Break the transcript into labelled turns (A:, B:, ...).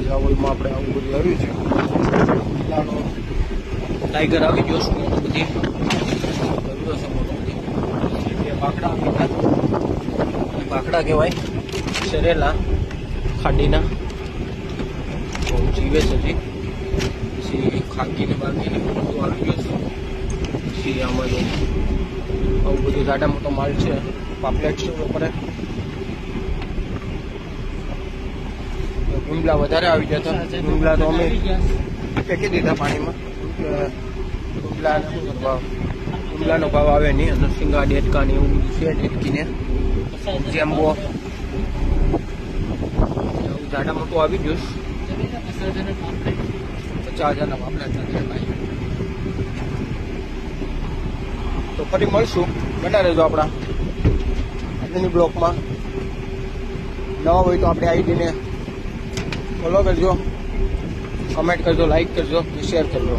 A: રાવલમાં આપણે આવું બધું આવ્યું છે. ટાઈગર આવી ગયો છે મોટો બધી બાકડા આવી ગયા. બાકડા કહેવાય શરેલા ખાડીના જીવે છે હજી. પછી ખાકીને બાકીને બધું આવી ગયું છે. પછી આમાં જો આવું બધું જાડા મોટો માલ છે. પાપલેટ છે ઉપર. ભૂંગળા વધારે આવી ગયા હતા. ભૂંગળા તો અમે ફેંકી દીધા પાણીમાં. ભૂંગળાનો ભાવ આવે નહીં. અને સિંગા ડેટકા ને એવું બધું છે. ડેટકીને જેમ્બો જાડા મોટું આવી ગયું. 50,000 પાપલેટ ભાઈ. તો ફરી મળશું. બના રહેજો આપણા આજની બ્લોકમાં. નવા હોય તો આપણે આઈડીને ફોલો કરજો, કમેન્ટ કરજો, લાઈક કરજો, શેર કરજો.